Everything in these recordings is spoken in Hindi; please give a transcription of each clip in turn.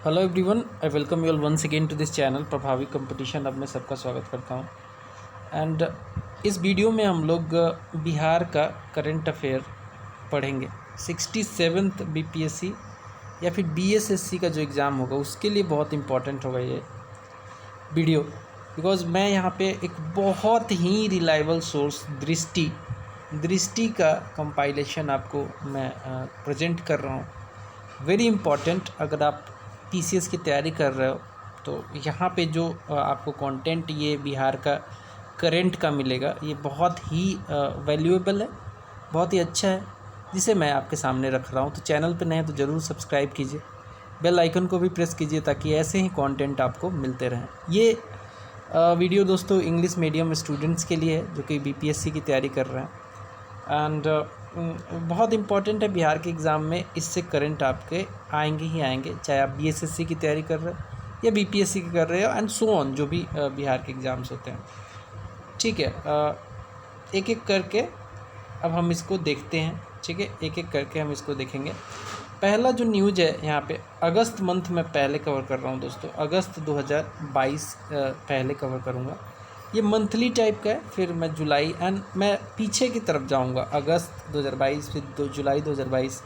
Hello everyone, I welcome you all once again to this channel Prabhavi competition. अब मैं सबका स्वागत करता हूं एंड इस वीडियो में हम लोग बिहार का करंट अफेयर पढ़ेंगे। 67th बीपीएससी या फिर बीएसएससी का जो एग्ज़ाम होगा उसके लिए बहुत इंपॉर्टेंट होगा ये वीडियो, बिकॉज़ मैं यहाँ पे एक बहुत ही रिलायबल सोर्स दृष्टि का कंपाइलेशन आपको मैं प्रेजेंट कर रहा हूँ। वेरी इम्पॉर्टेंट, अगर आप पीसीएस की तैयारी कर रहे हो तो यहाँ पे जो आपको कंटेंट ये बिहार का करंट का मिलेगा, ये बहुत ही वैल्यूएबल है, बहुत ही अच्छा है, जिसे मैं आपके सामने रख रहा हूँ। तो चैनल पे नए हैं तो ज़रूर सब्सक्राइब कीजिए, बेल आइकन को भी प्रेस कीजिए ताकि ऐसे ही कंटेंट आपको मिलते रहें। ये वीडियो दोस्तों इंग्लिश मीडियम स्टूडेंट्स के लिए है जो कि बीपीएससी की तैयारी कर रहे हैं एंड बहुत इम्पॉर्टेंट है बिहार के एग्ज़ाम में। इससे करंट आपके आएंगे ही आएंगे, चाहे आप बीएसएससी की तैयारी कर रहे हो या बीपीएससी की कर रहे हो एंड सो ऑन, जो भी बिहार के एग्ज़ाम्स होते हैं। ठीक है, एक एक करके अब हम इसको देखते हैं। ठीक है, एक एक करके हम इसको देखेंगे। पहला जो न्यूज़ है यहाँ पे, अगस्त मंथ में पहले कवर कर रहा हूँ दोस्तों, अगस्त 2022 पहले कवर करूँगा। ये मंथली टाइप का है, फिर मैं जुलाई एंड मैं पीछे की तरफ जाऊंगा, अगस्त 2022, फिर जुलाई 2022,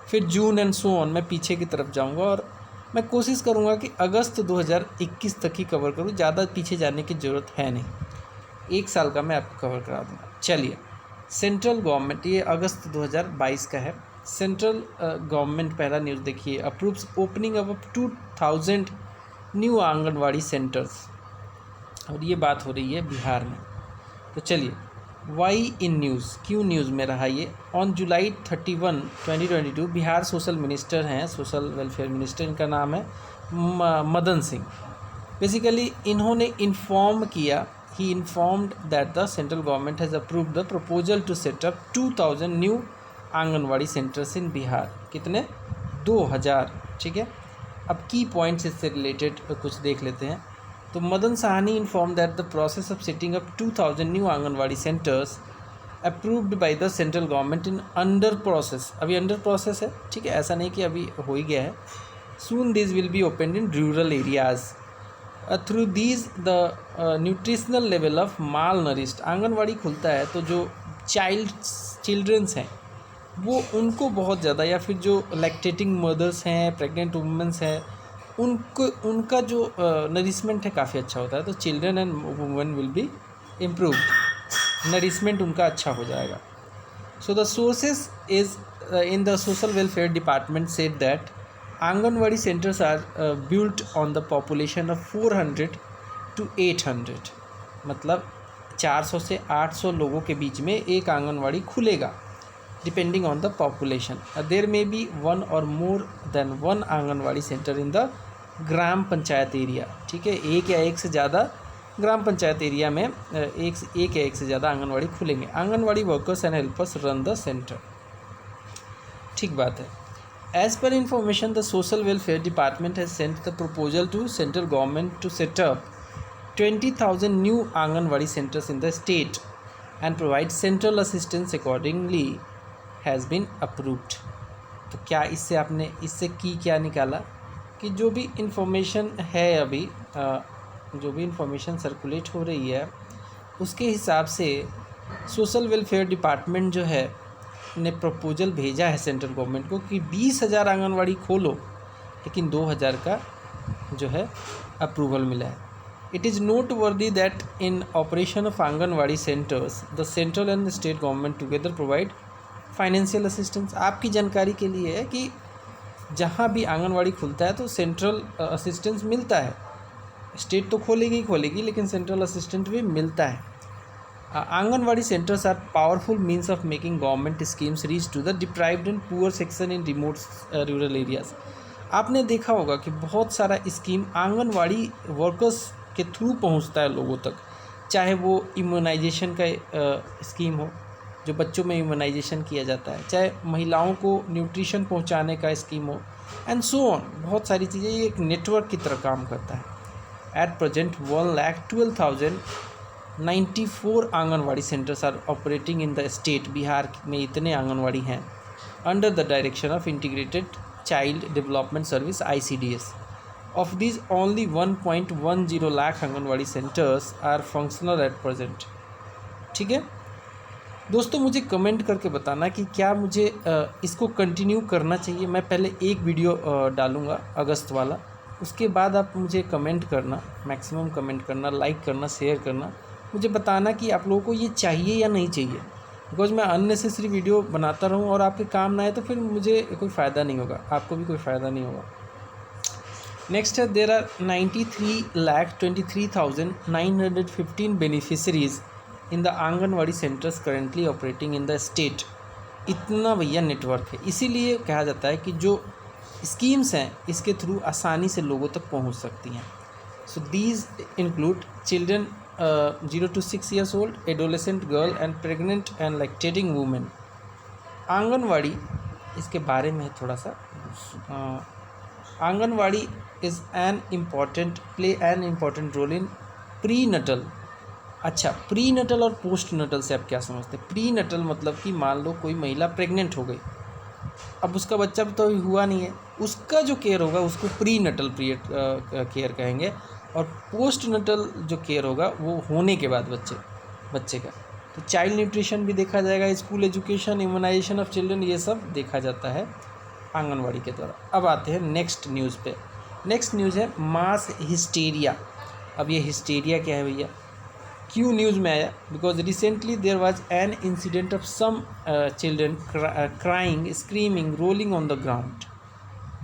फिर जून एंड सो ऑन, मैं पीछे की तरफ जाऊंगा और मैं कोशिश करूंगा कि अगस्त 2021 तक ही कवर करूं। ज़्यादा पीछे जाने की ज़रूरत है नहीं, एक साल का मैं आपको कवर करा दूँगा। चलिए, सेंट्रल गवर्नमेंट, ये अगस्त 2022 का है। सेंट्रल गवर्नमेंट पहला न्यूज़ देखिए, approves opening of 2000 new anganwadi centres, और ये बात हो रही है बिहार में। तो चलिए, वाई इन न्यूज़, क्यों न्यूज़ में रहा ये। On July 31, 2022 Bihar social minister हैं, सोशल वेलफेयर मिनिस्टर, इनका नाम है मदन सिंह। बेसिकली इन्होंने इन्फॉर्म किया, he informed that the central government has approved the proposal to set up 2000 new anganwadi centres in Bihar. कितने? 2000। ठीक है, अब की पॉइंट्स इससे रिलेटेड कुछ देख लेते हैं। तो Madan Sahni inform that the process of setting up 2000 new anganwadi centres approved by the central government in under process, अभी अंडर प्रोसेस है। ठीक है, ऐसा नहीं कि अभी हो ही गया है। Soon this will be open in rural areas through these the nutritional level of mall nourished. Anganwadi खुलता है तो जो चिल्ड्रंस हैं वो, उनको बहुत ज़्यादा, या फिर जो लैक्टेटिंग मदर्स हैं, प्रेग्नेंट वुमेंस हैं, उनका जो नरिशमेंट है काफ़ी अच्छा होता है। तो children and women will be improved, nourishment उनका अच्छा हो जाएगा। So the sources is in the social welfare department said that anganwadi centres are built on the population of 400 to 800, मतलब 400 से 800 लोगों के बीच में एक आंगनवाड़ी खुलेगा, depending on the population. There may be one और more than one anganwadi centre in the gram panchayat area. ठीक है, एक या एक से ज़्यादा ग्राम पंचायत एरिया में एक या एक से ज़्यादा आंगनवाड़ी खुलेंगे। Anganwadi workers and helpers run the centre. ठीक बात है। As per information, the social welfare department has sent the proposal to central government to set up 20,000 new anganwadi centres in the state and provide central assistance accordingly has been approved. तो क्या इससे आपने की क्या निकाला कि जो भी इंफॉर्मेशन है अभी, जो भी इंफॉर्मेशन सर्कुलेट हो रही है उसके हिसाब से सोशल वेलफेयर डिपार्टमेंट जो है ने प्रपोजल भेजा है सेंट्रल गवर्नमेंट को कि 20,000 आंगनवाड़ी खोलो, लेकिन 2,000 का जो है अप्रूवल मिला है। It is noteworthy that in operation of anganwadi centres the central and state government together provide financial assistance. आपकी जानकारी के लिए है कि जहाँ भी आंगनवाड़ी खुलता है तो सेंट्रल असिस्टेंस मिलता है। स्टेट तो खोलेगी ही खोलेगी, लेकिन सेंट्रल असिस्टेंट भी मिलता है। Anganwadi centres are powerful means of making government schemes reach to the deprived and poor section in remote rural areas. आपने देखा होगा कि बहुत सारा स्कीम आंगनवाड़ी वर्कर्स के थ्रू पहुंचता है लोगों तक, चाहे वो इम्यूनाइजेशन का स्कीम हो, जो बच्चों में इम्यूनाइजेशन किया जाता है, चाहे महिलाओं को न्यूट्रिशन पहुंचाने का स्कीम हो, एंड सो ऑन। बहुत सारी चीज़ें, ये एक नेटवर्क की तरह काम करता है। At present 1,12,094 anganwadi centres are operating in the state. Bihar में इतने आंगनवाड़ी हैं under the direction of integrated child development service ICDS। Of this only 1.10 lakh anganwadi centres are functional at present. ठीक है दोस्तों, मुझे कमेंट करके बताना कि क्या मुझे इसको कंटिन्यू करना चाहिए। मैं पहले एक वीडियो डालूँगा अगस्त वाला, उसके बाद आप मुझे कमेंट करना, मैक्सिमम कमेंट करना, लाइक करना, शेयर करना, मुझे बताना कि आप लोगों को ये चाहिए या नहीं चाहिए। बिकॉज मैं अननेसेसरी वीडियो बनाता रहूँ और आपके काम ना आए तो फिर मुझे कोई फ़ायदा नहीं होगा, आपको भी कोई फ़ायदा नहीं होगा। नेक्स्ट है, there are 93,23,915 beneficiaries in the anganwadi centres currently operating in the state. इतना भैया नेटवर्क है, इसीलिए कहा जाता है कि जो स्कीम्स हैं इसके थ्रू आसानी से लोगों तक पहुंच सकती हैं। So these include children 0 to 6 years old, adolescent girl and pregnant and lactating women. Anganwadi इसके बारे में थोड़ा सा, anganwadi is play an important role in prenatal. अच्छा, प्री नटल और पोस्ट नटल से आप क्या समझते हैं? प्री नटल मतलब कि मान लो कोई महिला प्रेग्नेंट हो गई, अब उसका बच्चा तो हुआ नहीं है, उसका जो केयर होगा उसको प्री नटल केयर कहेंगे, और पोस्ट नटल जो केयर होगा वो होने के बाद बच्चे का। तो चाइल्ड न्यूट्रिशन भी देखा जाएगा, school education, immunisation of children, ये सब देखा जाता है आंगनवाड़ी के द्वारा। अब आते हैं नेक्स्ट न्यूज़ पे। नेक्स्ट न्यूज़ है मास हिस्टीरिया। अब ये हिस्टीरिया क्या है भैया, क्यों न्यूज़ में आया? Because recently there was an incident of some children crying, screaming, rolling on the ground.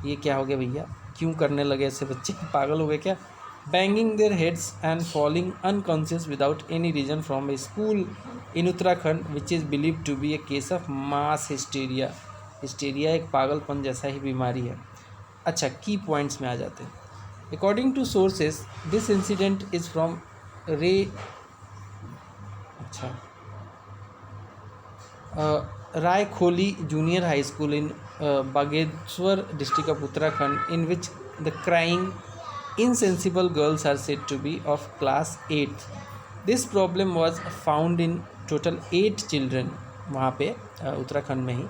ये क्या हो गया भैया, क्यों करने लगे ऐसे बच्चे? पागल हो गए क्या? Banging their heads and falling unconscious without any reason from a school in Uttarakhand which is believe to be a case of mass hysteria. Hysteria एक पागलपन जैसा ही बीमारी है। अच्छा, की पॉइंट्स में आ जाते हैं। According to sources this incident is from Rai Kholi junior high school in Bageshwar district of Uttarakhand, in which the crying insensible girls are said to be of class 8th. This problem was found in total 8 children वहाँ पे उत्तराखंड में ही।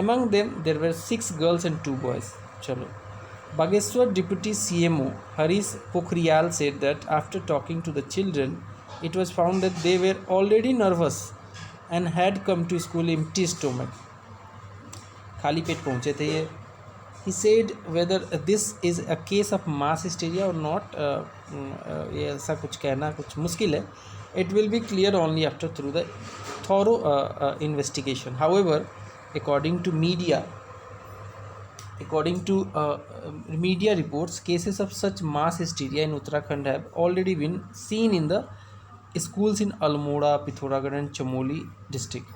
Among them there were 6 girls and 2 boys. चलो, Bageshwar deputy CMO Harish Pokhriyal said that after talking to the children it was found that they were already nervous and had come to school empty stomach. खाली पेट पहुँचे थे ये। He said whether this is a case of mass hysteria or not, ये ऐसा कुछ कहना कुछ मुश्किल है। It will be clear only after through the thorough investigation. However, according to media reports, cases of such mass hysteria in Uttarakhand have already been seen in the schools in Almora, Pithoragarh and Chamoli district.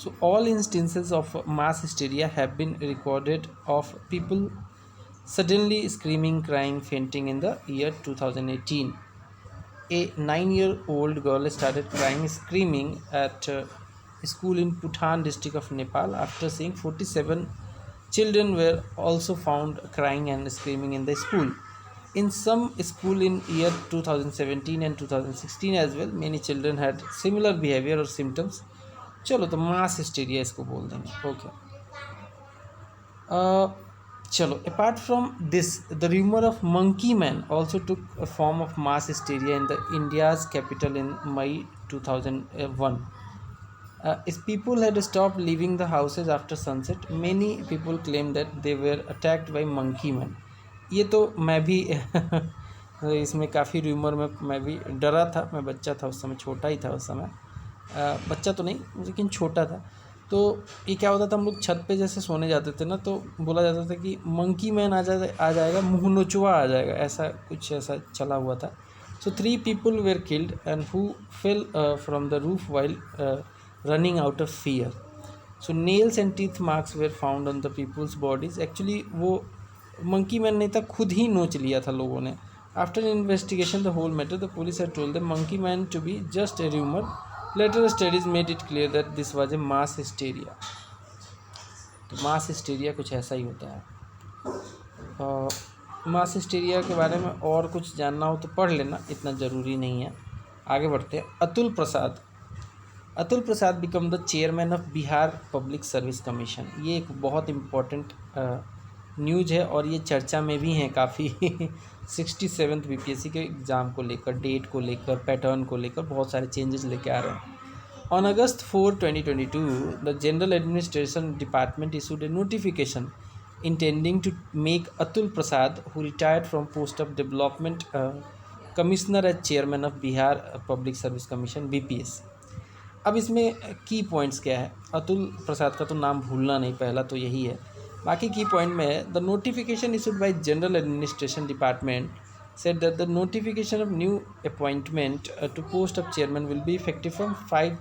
So all instances of mass hysteria have been recorded of people suddenly screaming, crying, fainting in the year 2018. A 9-year-old girl started crying, screaming at school in Puthan district of Nepal after seeing 47 children were also found crying and screaming in the school. In some school in year 2017 and 2016 as well, many children had similar behavior or symptoms. चलो, तो मास हिस्टीरिया इसको बोल देंगे। ओके, चलो, apart from this the rumour of monkey man also took a form of mass hysteria in the India's capital in May 2001. If people had stopped leaving the houses after sunset, many people claimed that they were attacked by monkey man. ये तो मैं भी इसमें काफ़ी रूमर में मैं भी डरा था। मैं बच्चा था उस समय, छोटा ही था उस समय, बच्चा तो नहीं लेकिन छोटा था। तो ये क्या होता था, हम लोग छत पे जैसे सोने जाते थे ना, तो बोला जाता था कि मंकी मैन आ जाएगा, मुँह नोचुआ आ जाएगा, ऐसा कुछ ऐसा चला हुआ था। सो 3 people were killed and who fell from the roof while running out of fear. So nails and teeth marks were found on the people's bodies. Actually वो मंकी मैन नहीं था, खुद ही नोच लिया था लोगों ने। After investigation the whole matter, the police had told the monkey man to be just a rumor. Later studies made it clear that this was a mass hysteria. तो मास हिस्टीरिया कुछ ऐसा ही होता है। मास हिस्टीरिया के बारे में और कुछ जानना हो तो पढ़ लेना, इतना ज़रूरी नहीं है। आगे बढ़ते हैं। Atul Prasad become the chairman of Bihar Public Service Commission. ये एक बहुत इम्पोर्टेंट न्यूज है और ये चर्चा में भी हैं काफ़ी 67th बीपीएससी के एग्ज़ाम को लेकर, डेट को लेकर, पैटर्न को लेकर बहुत सारे चेंजेस लेके आ रहे हैं। On August 4, 2022 the general administration department issued a notification intending to make Atul Prasad, who retired from post of development commissioner as chairman of Bihar Public Service Commission BPSC। अब इसमें की पॉइंट्स क्या है, अतुल प्रसाद का तो नाम भूलना नहीं, पहला तो यही है। बाकी की पॉइंट में है, the notification issued by general administration department said that the notification of new appointment to post of chairman will be effective from 5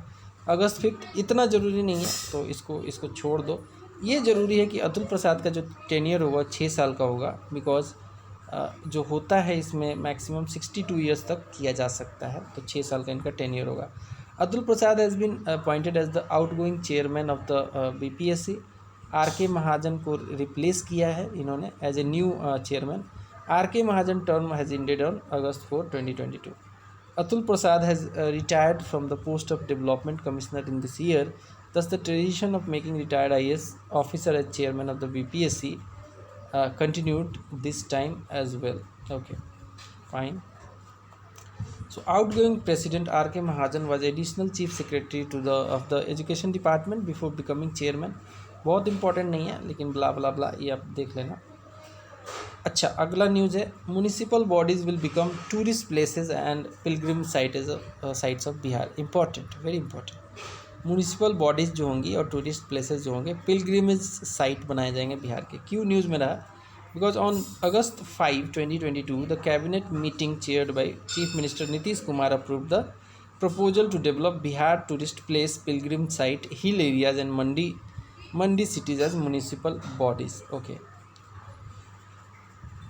अगस्त 5। इतना ज़रूरी नहीं है तो इसको छोड़ दो। ये ज़रूरी है कि अतुल प्रसाद का जो टेन्योर होगा 6 साल का होगा, बिकॉज जो होता है इसमें मैक्सिमम 62 ईयर्स तक किया जा सकता है, तो 6 साल का इनका टेन्योर होगा। Atul Prasad has been appointed as the outgoing chairman of the BPSC. R K. Mahajan को रिप्लेस किया है इन्होंने as a new chairman. R.K. Mahajan term has ended on August 4, 2022. Atul Prasad has retired from the post of Development Commissioner in this year. Thus, the tradition of making retired IAS officer as chairman of the BPSC continued this time as well. Okay, fine. So, outgoing President R.K. Mahajan was additional Chief Secretary of the Education Department before becoming chairman. बहुत इंपॉर्टेंट नहीं है, लेकिन ब्ला ब्ला ब्ला ये आप देख लेना। अच्छा, अगला न्यूज़ है, municipal bodies will become tourist places and Pilgrim sites of Bihar. Important, very important. Municipal bodies जो होंगी और टूरिस्ट प्लेसेस जो होंगे पिलग्रिमेज साइट बनाए जाएंगे बिहार के। क्यों न्यूज़ में रहा? Because on August 5, 2022 the cabinet meeting chaired by chief minister Nitish Kumar approve the proposal to develop Bihar tourist place, pilgrim site, hill areas and mandi cities as municipal bodies. Okay,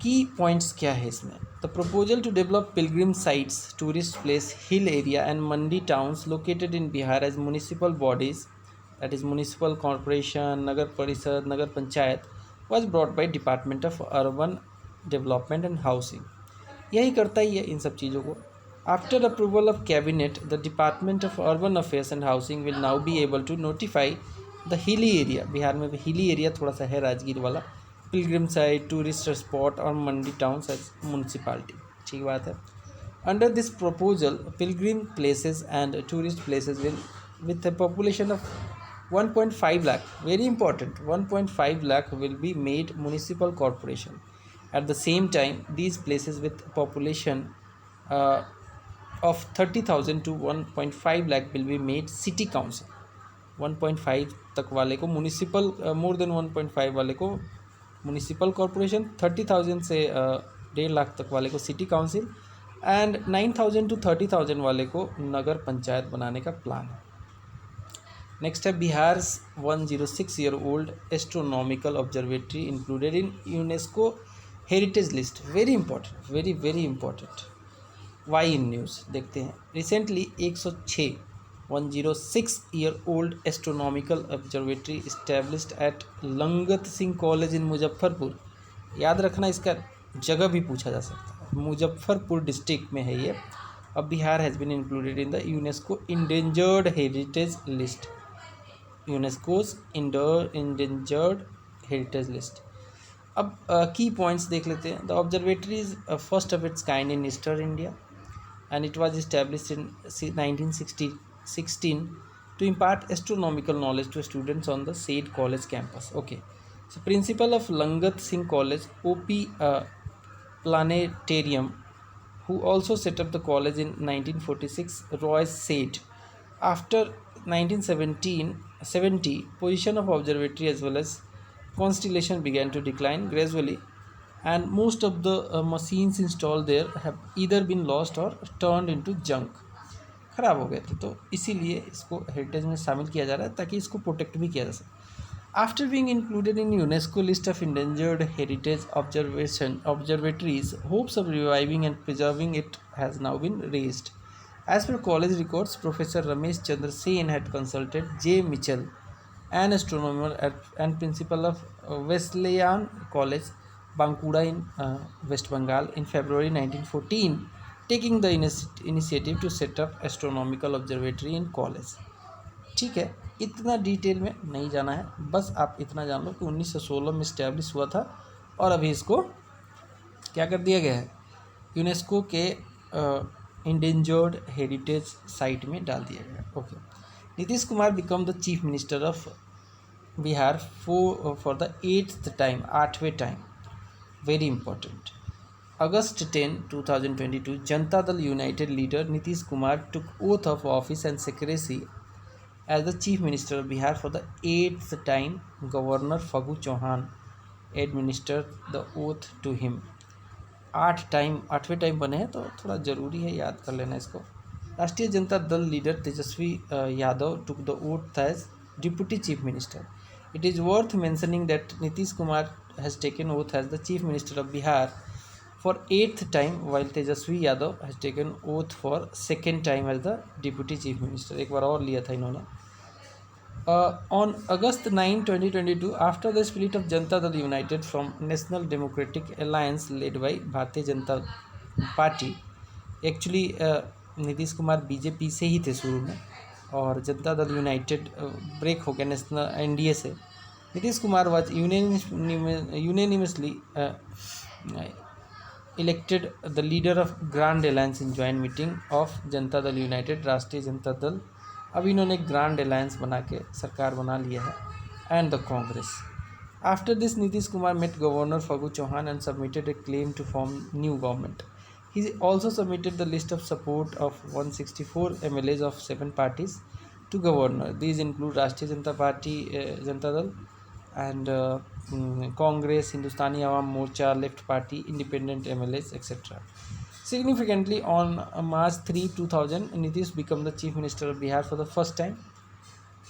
key points क्या है इसमें? The proposal to develop pilgrim sites, tourist place, hill area and mandi towns located in Bihar as municipal bodies, that is municipal corporation, nagar parishad, nagar panchayat, was brought by department of urban development and housing. यही करता ही है इन सब चीज़ों को। After approval of cabinet the department of urban affairs and housing will now be able to notify the hilly area. Bihar में भी हिली एरिया थोड़ा सा है, राजगीर वाला, पिलग्रिम साइट, टूरिस्ट स्पॉट और मंडी टाउन्स एज म्यूनसिपालिटी। ठीक बात है। Under this proposal Pilgrim places and tourist places will with A population of 1.5 lakh, very important, 1.5 lakh will be made municipal corporation. At the same time these places with population of 30,000 to 1.5 lakh will be made city council। 1.5 तक वाले को म्यूनिसिपल, मोर देन 1.5 वाले को म्यूनिसिपल कॉर्पोरेशन, 30,000 से 1.5 लाख तक वाले को सिटी काउंसिल एंड 9,000 टू 30,000 वाले को नगर पंचायत बनाने का प्लान है। नेक्स्ट है, Bihar 106 year old astronomical observatory included in UNESCO heritage list. Very important, very very important. Why in news देखते हैं। Recently 106 year old astronomical observatory established at Langat Singh college in Muzaffarpur. याद रखना, इसका जगह भी पूछा जा सकता है, मुजफ्फरपुर डिस्ट्रिक्ट में है ये। अब Bihar has been included in the UNESCO endangered heritage list, UNESCO's endangered heritage list. अब की पॉइंट्स देख लेते हैं। The observatory is first of its kind in eastern India and it was established in 1916 to impart astronomical knowledge to students on the said college campus. Okay, so principal of Langat Singh College, O.P. Planetarium, who also set up the college in 1946, Royce said, after 1970, position of observatory as well as constellation began to decline gradually, and most of the machines installed there have either been lost or turned into junk। ख़राब हो गए थे, तो इसीलिए इसको हेरिटेज में शामिल किया जा रहा है ताकि इसको प्रोटेक्ट भी किया जा सके। After being included in UNESCO list of endangered heritage observatories, hopes of reviving and preserving it has now been raised. As per college records, professor Ramesh Chandra Sen had consulted J Mitchell, an astronomer and principal of Wesleyan college Bankura in West Bengal in February 1914, taking the initiative to set up astronomical observatory in college। ठीक है, इतना डिटेल में नहीं जाना है, बस आप इतना जान लो कि 1916 में इस्टेब्लिश हुआ था और अभी इसको क्या कर दिया गया है, यूनेस्को के इंडेंजर्ड हेरिटेज साइट में डाल दिया गया। Okay, Nitish Kumar become the chief minister of Bihar for the 8th time, 8वें time, very important. August 10, 2022, Janata Dal United leader Nitish Kumar took oath of office and secrecy as the Chief Minister of Bihar for the 8th time. Governor Fagu Chauhan administered the oath to him. 8वें टाइम बने हैं तो थोड़ा ज़रूरी है याद कर लेना इसको। राष्ट्रीय Janata Dal leader Tejashwi Yadav took the oath as Deputy Chief Minister. It is worth mentioning that Nitish Kumar has taken oath as the Chief Minister of Bihar for 8th time, while Tejasvi Yadav has taken oath for 2nd time as the Deputy Chief Minister. एक बार और लिया था इन्होंने। On August 9, 2022, after the split of Janata Dal United from National Democratic Alliance led by Bharatiya Janata Party, actually Nitish Kumar BJP से ही थे शुरू में और जनता दल यूनाइटेड ब्रेक हो गया नेशनल एनडीए से। Nitish Kumar was unanimously elected the leader of Grand Alliance in joint meeting of Janata Dal United, राष्ट्रीय जनता दल। अब इन्होंने ग्रांड अलायंस बना के सरकार बना लिया है, and the Congress. After this Nitish Kumar met governor Phagu Chauhan and submitted a claim to form new government. He also submitted the list of support of 164 MLAs of 7 parties to governor. These include राष्ट्रीय जनता party, Janata Dal, and Congress, Hindustani Awam Morcha, Left Party, Independent MLAs, etc. Significantly, on March 3, 2000, Nitish became the Chief Minister of Bihar for the first time.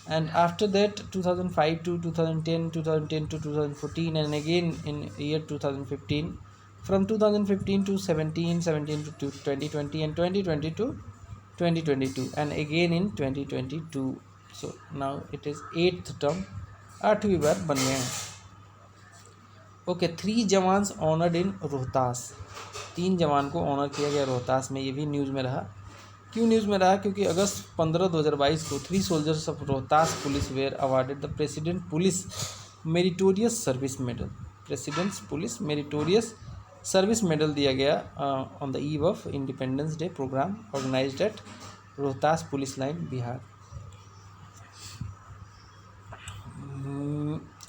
And after that, 2005 to 2010, 2010 to 2014, and again in year 2015. From 2015 to 17, 17 to 2020, and 2020 to 2022, and again in 2022. So now it is 8th term, 8वीं बार बन गए हैं। ओके, 3 जवान्स ऑनर्ड इन रोहतास, 3 जवान को ऑनर किया गया रोहतास में। ये भी न्यूज़ में रहा। क्यों न्यूज़ में रहा? क्योंकि अगस्त 15, 2022 को 3 soldiers of Rohtas police were awarded the president police meritorious service medal. President's police meritorious service medal दिया गया on the eve of independence day programme organised at Rohtas police line, Bihar.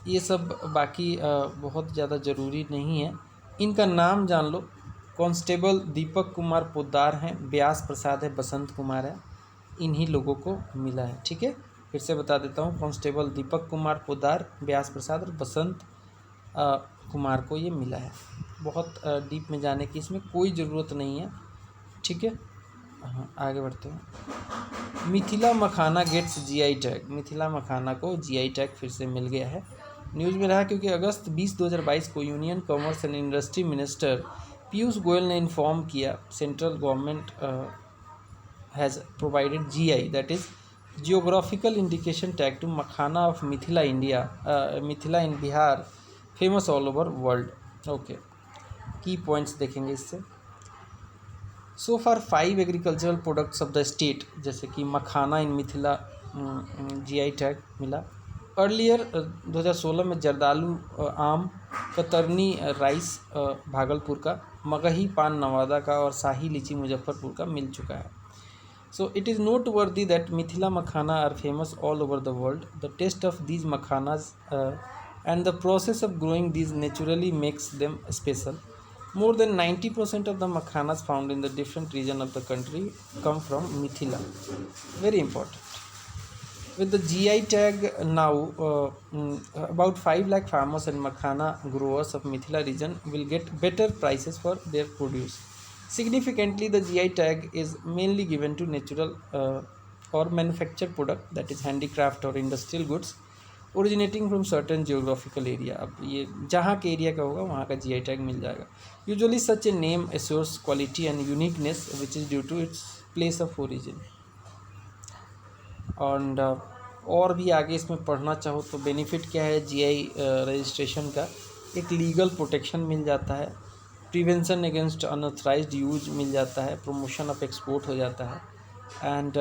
ये सब बाकी बहुत ज़्यादा ज़रूरी नहीं है, इनका नाम जान लो। कांस्टेबल दीपक कुमार पोद्दार हैं, व्यास प्रसाद है, बसंत कुमार है, इन्हीं लोगों को मिला है। ठीक है, फिर से बता देता हूँ, कांस्टेबल दीपक कुमार पोद्दार, व्यास प्रसाद और बसंत कुमार को ये मिला है। बहुत डीप में जाने की इसमें कोई ज़रूरत नहीं है। ठीक है, हाँ आगे बढ़ते हैं। मिथिला मखाना गेट्स जीआई टैग, मिथिला मखाना को जीआई टैग फिर से मिल गया है। न्यूज़ में रहा क्योंकि अगस्त 20, 2022 को union commerce and industry minister Piyush Goyal ने इन्फॉर्म किया central government has provided GI, that is geographical indication tag to makhana of Mithila India, Mithila in Bihar, famous all over world. Okay, key points देखेंगे इससे। So far 5 agricultural products of the state, जैसे कि makhana in Mithila GI tag मिला। अर्लियर 2016 में जर्दालू आम, कतरनी राइस भागलपुर का, मगही पान नवादा का और शाही लीची मुजफ्फरपुर का मिल चुका है। So it is noteworthy that Mithila makhana are famous all over the world. The taste of these makhanas and the process of growing these naturally makes them special. More than 90% of the makhanas found in the different region of the country come from Mithila. Very important. With the GI tag now, about 5 lakh farmers and makhana growers of Mithila region will get better prices for their produce. Significantly, the GI tag is mainly given to natural or manufactured product, that is handicraft or industrial goods originating from certain geographical area. अब ये जहाँ के एरिया का होगा वहाँ का जीआई टैग मिल जाएगा। Usually such a name assures quality and uniqueness which is due to its place of origin. और भी आगे इसमें पढ़ना चाहो तो बेनिफिट क्या है जीआई रजिस्ट्रेशन का, एक लीगल प्रोटेक्शन मिल जाता है, प्रिवेंशन अगेंस्ट अनऑथराइज्ड यूज मिल जाता है, प्रमोशन ऑफ एक्सपोर्ट हो जाता है, and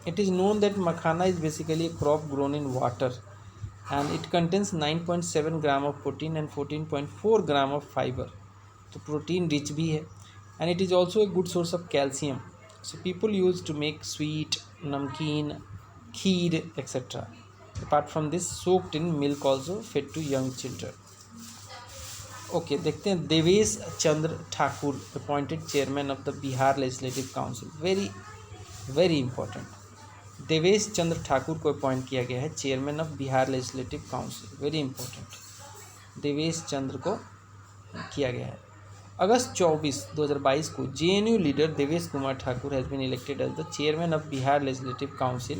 it is known that makhana is basically A crop grown in water and it contains 9.7 gram of protein and 14.4 gram of fiber. तो प्रोटीन रिच भी है and it is also a good source of calcium. So people use to make sweet, namkeen, kheer, etc. Apart from this, soaked in milk also fed to young children. Okay देखते हैं Devesh Chandra Thakur appointed chairman of the Bihar Legislative Council. Very very important. Devesh Chandra Thakur को अपॉइंट किया गया है chairman of Bihar Legislative Council. Very important. Devesh Chandra को किया गया है. अगस्त 24, 2022 को JNU leader Devesh Kumar Thakur has been elected as the chairman of Bihar Legislative Council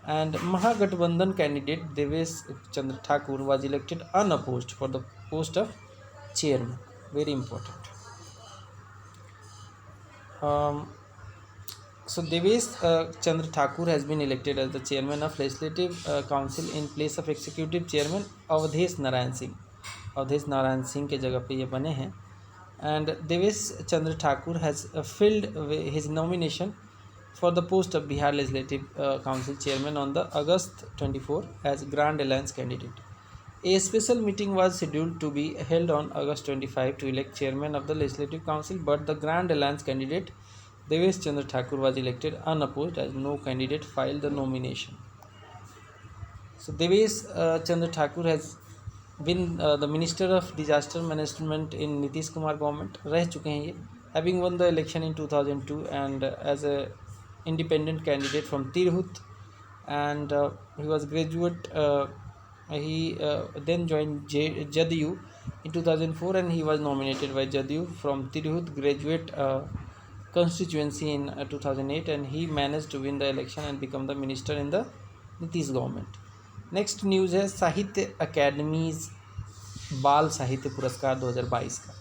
and Mahagathbandhan candidate Devesh Chandra Thakur was elected unopposed for the post of chairman. Very important. So Devesh Chandra Thakur has been elected as the chairman of legislative council in place of executive chairman Awadhesh Narayan Singh. Awadhesh Narayan Singh के जगह पे ये बने हैं. And Devesh Chandra Thakur has filled his nomination for the post of Bihar legislative council chairman on the August 24 as Grand Alliance candidate. A special meeting was scheduled to be held on August 25 to elect chairman of the Legislative Council, but the Grand Alliance candidate Devesh Chandra Thakur was elected unopposed as no candidate filed the nomination. So Devesh Chandra Thakur has been the Minister of Disaster Management in Nitish Kumar government. रह चुके हैं ये, having won the election in 2002 and as a independent candidate from Tirhut, and he was graduate. He then joined Jadyu in 2004 and he was nominated by Jadyu from Tirhut graduate constituency in 2008 and he managed to win the election and become the minister in the Nitish government. Next news है साहित्य अकेडमीज बाल साहित्य पुरस्कार 2022 का.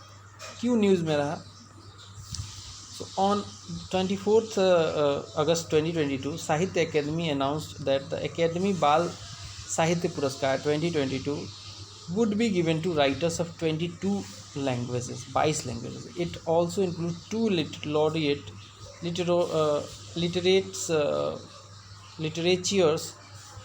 क्यों न्यूज़ में रहा? So on 24th August 2022, Sahitya Academy announced that the Academy Bal Sahitya Puraskar 2022 would be given to writers of 22 languages, 22 languages. It also includes 2 literatures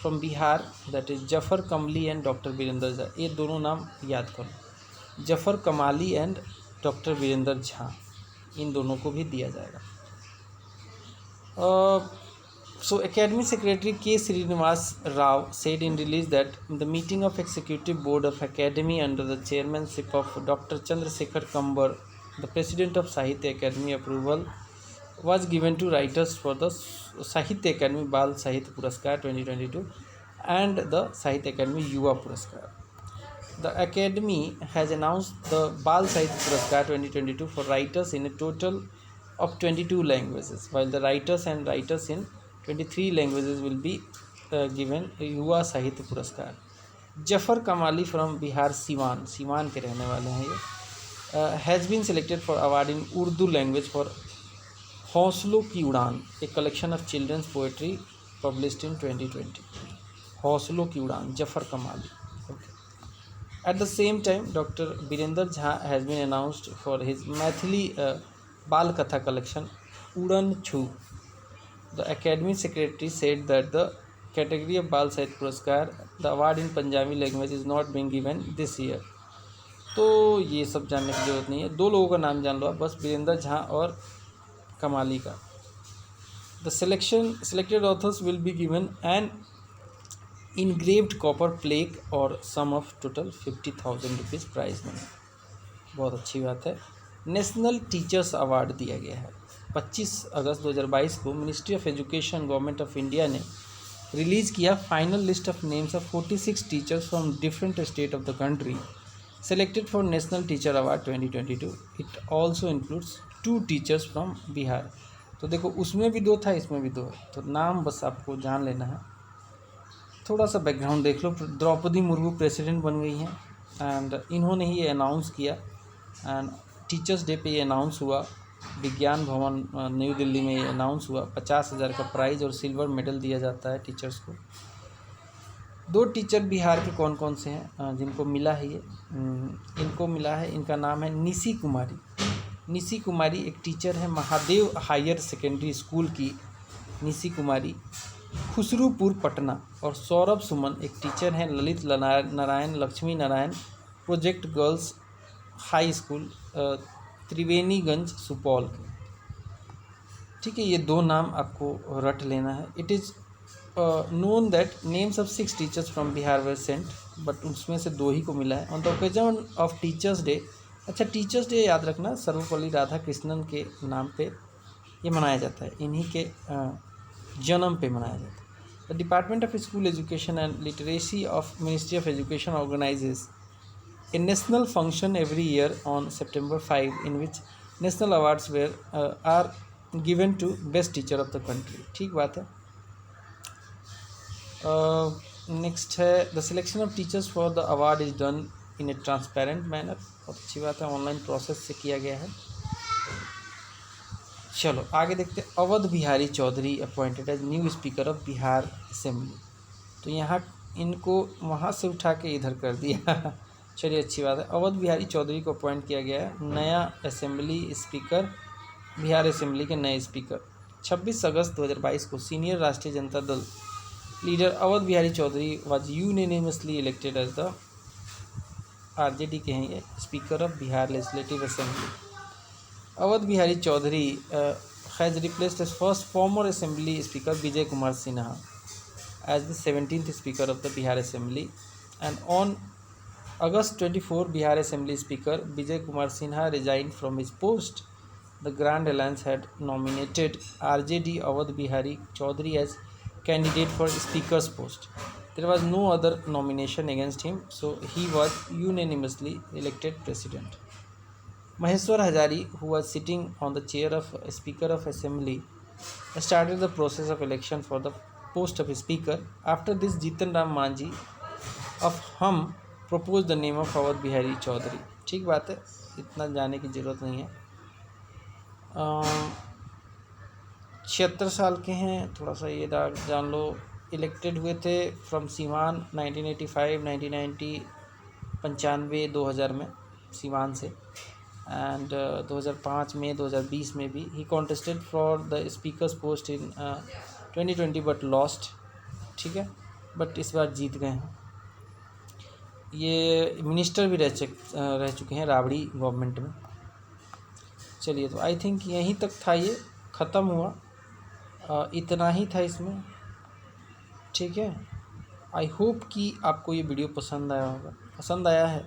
from Bihar, that is Jafar Kamali and Dr. Virender Jha. ये दोनों नाम याद करो, जफ़र कमाली एंड डॉक्टर वीरेंद्र झा, इन दोनों को भी दिया जाएगा. So Academy Secretary K. Srinivas Rao said in release that the meeting of Executive Board of Academy under the chairmanship of Dr. Chandrasekhar Kambar, the President of Sahitya Academy, approval was given to writers for the Sahitya Academy Bal Sahitya Puraskar 2022 and the Sahitya Academy Yuva Puraskar. The Academy has announced the Bal Sahitya Puraskar 2022 for writers in a total of 22 languages, while the writers in 23 languages will be given युवा साहित्य पुरस्कार. जफ़र कमाली फ्रॉम बिहार सिवान के रहने वाले हैं ये, has been selected for award in Urdu language for Hauslon ki Udaan, a collection of children's poetry published in 2020. Hauslon ki उड़ान, जफ़र कमाली. At the same time, Dr. Virender Jha has been announced for his Maithili Bal Katha collection Udan Chhu. The Academy Secretary said that the category of Bal Sahitya Puraskar, the award in Punjabi language is not being given this year. तो ये सब जानने की ज़रूरत नहीं है, 2 लोगों का नाम जान लो आप बस, वीरेंद्र झा और कमाली का. The selected authors will be given an engraved copper plaque or sum of total 50,000 rupees prize money. बहुत अच्छी बात है. नेशनल टीचर्स अवार्ड दिया गया है. 25 अगस्त 2022 को ministry of education government of India ने रिलीज़ किया final list of names of 46 teachers from different state of the country selected for national teacher award 2022. It also includes 2 teachers from Bihar. तो देखो उसमें भी 2 था, इसमें भी 2 है, तो नाम बस आपको जान लेना है. थोड़ा सा बैकग्राउंड देख लो. द्रौपदी मुर्मू प्रेसिडेंट बन गई हैं एंड इन्होंने ही ये अनाउंस किया एंड टीचर्स डे पे ये अनाउंस हुआ. विज्ञान भवन न्यू दिल्ली में ये अनाउंस हुआ. 50,000 का प्राइज़ और सिल्वर मेडल दिया जाता है टीचर्स को. 2 टीचर बिहार के कौन कौन से हैं जिनको मिला है ये? इनको मिला है, इनका नाम है निशी कुमारी. निशी कुमारी एक टीचर है महादेव हायर सेकेंडरी स्कूल की. निशी कुमारी खुसरूपुर पटना। और सौरभ सुमन एक टीचर हैं Lalit Narayan Lakshmi Narayan project girls high school Triveniganj Supaul के। ठीक है, ये 2 नाम आपको रट लेना है। It is known that names of 6 teachers from Bihar were sent, but उसमें से 2 ही को मिला है। On the occasion of teachers day, अच्छा टीचर्स डे याद रखना सर्वपल्ली राधाकृष्णन के नाम पे ये मनाया जाता है, इन्हीं के जन्म पे मनाया जाता है। The department of school education and literacy of ministry of education organises a national function every year on September 5 in which national awards were are given to best teacher of the country. ठीक बात है। नेक्स्ट है the selection of teachers for the award is done in a transparent manner. बहुत अच्छी बात है, ऑनलाइन प्रोसेस से किया गया है। चलो आगे देखते हैं। Awadh Bihari Choudhary appointed as new speaker of Bihar assembly. तो यहाँ इनको वहाँ से उठा के इधर कर दिया चलिए अच्छी बात है। अवध बिहारी चौधरी को अपॉइंट किया गया है नया असेंबली स्पीकर, बिहार असेंबली के नए स्पीकर। 26 अगस्त 2022 को senior Rashtriya Janata Dal leader Awadh Bihari Choudhary was unanimously elected as the RJD के हैं ये speaker of Bihar Legislative Assembly. Awadh Bihari Choudhary has replaced his first former assembly speaker Vijay Kumar Sinha as the 17th speaker of the Bihar assembly. And on August 24, Bihar Assembly Speaker Vijay Kumar Sinha resigned from his post. The Grand Alliance had nominated RJD Awadh Bihari Chaudhary as candidate for Speaker's post. There was no other nomination against him, so he was unanimously elected President. Maheshwar Hazari, who was sitting on the chair of Speaker of Assembly, started the process of election for the post of Speaker. After this, Jitan Ram Manjhi of Hum propose the name of Awadh Bihari Choudhary. ठीक बात है, इतना जाने की ज़रूरत नहीं है। 76 साल के हैं, थोड़ा सा ये जान लो। इलेक्टेड हुए थे फ्रॉम सीवान 1985, 1990, 95, 2000 में सीवान से। एंड 2005 में 2020 में भी he contested for the speaker's post in 2020 but lost. ठीक है, बट इस बार जीत गए हैं। ये मिनिस्टर भी रह चुके हैं राबड़ी गवर्नमेंट में। चलिए, तो आई थिंक यहीं तक था, ये ख़त्म हुआ, इतना ही था इसमें। ठीक है, आई होप कि आपको ये वीडियो पसंद आया होगा। पसंद आया है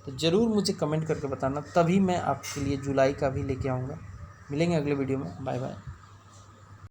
तो ज़रूर मुझे कमेंट करके बताना, तभी मैं आपके लिए जुलाई का भी लेके आऊँगा। मिलेंगे अगले वीडियो में। Bye bye.